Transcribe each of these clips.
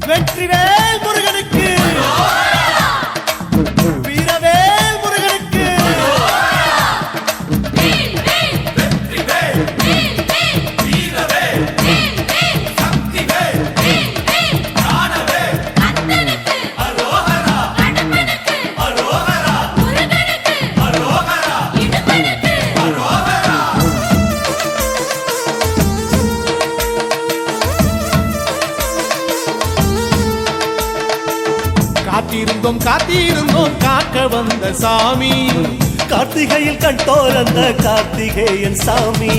வெற்றிவேல் முருகனுக்கு, வீரவேல் முருகனுக்கு. காத்திருந்தோம் காத்திருந்தோம் காக்க வந்த சாமி, கார்த்திகையில் கண்டோரந்த கார்த்திகேயன் சாமி.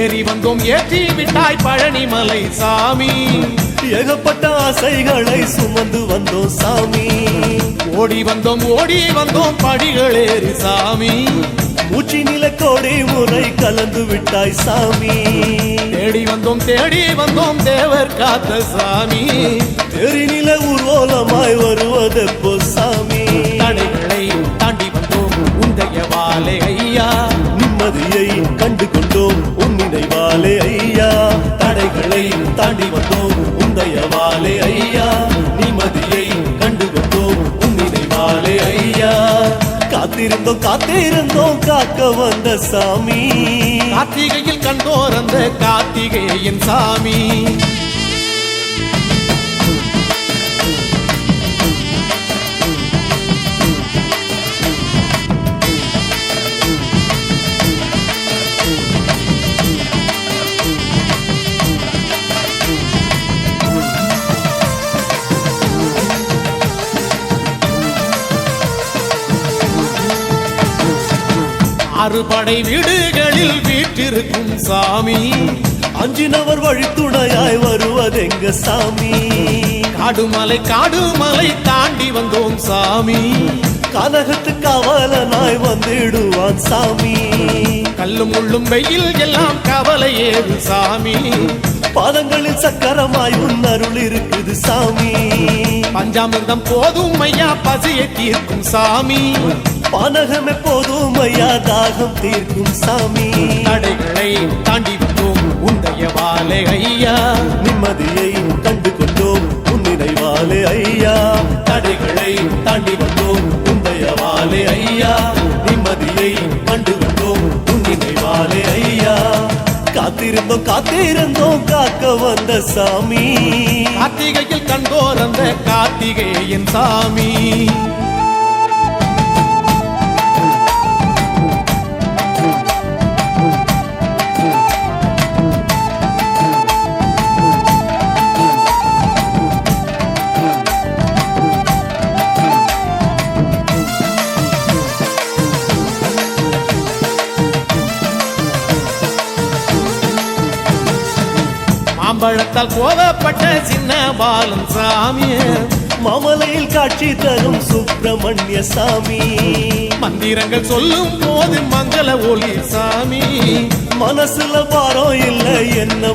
ஏறி வந்தோம் ஏற்றி விட்டாய் பழனிமலை சாமி. ஏகப்பட்ட ஆசைகளை சுமந்து வந்தோம் சாமி. ஓடி வந்தோம் படிகளேறி சாமி. மூச்சி நில கோடி முறை கலந்து விட்டாய் சாமி. தேடி வந்தோம் தேவர் காத்த சாமி. தெரிநில ஊர்வலமாய் வருவதெப்போ சாமி. தடைகளை தாண்டி வந்தோம் உந்தைய வாலே ஐயா. நிம்மதியை கண்டு கொண்டோம் உன் நினைவாலே ஐயா. தடைகளை தாண்டி வந்தோம் உந்தைய வாலே ஐயா. நிம்மதியை கண்டு கொண்டோம் உன் நினைவாலே ஐயா. காத்திருந்தோம் காக்க வந்த சாமி. கார்த்திகையில் கண்டோர் அந்த கார்த்திகேயன் சாமி. அறுபடை வீடுகளில் வீற்றிருக்கும் சாமி. அஞ்சினவர் வழித்துணையாய் வருவதெங்க சாமி. காடுமலை தாண்டி வந்தோம் சாமி. கனகத்து காவலனாய் வந்திடுவான் சாமி. கல்லும் முள்ளும் வெயில் எல்லாம் கவலை ஏது சாமி. பாதங்களில் சக்கரமாய் உன் அருள் இருக்குது சாமி. பஞ்சாமிர்தம் போதும் ஐயா பசியை தீர்க்கும் சாமி. பானகம் எப்போதும் ஐயா தாகம் தீர்க்கும் சாமி. தடைகளை தாண்டி வந்தோம் உந்தைய வாலே ஐயா. நிம்மதியை கண்டு கொண்டோம் உன் நினைவாலே ஐயா. தடைகளை தாண்டி வந்தோம் உந்தைய வாலே ஐயா. நிம்மதியை கண்டு கொண்டோம் உன் நினைவாலே ஐயா. காத்திருந்தோம் காக்க வந்த சாமி. கார்த்திகையில் கண்டோர் அந்த கார்த்திகேயன் சாமி. மாம்பழத்தால் போதப்பட்ட சின்ன பாலன் சாமி. மாமலையில் காட்சி தரும் சுப்பிரமணிய சாமி. மந்திரங்கள் சொல்லும் போது மங்கள ஒளி சாமி. மனசுல பாரம் இல்லை என்ன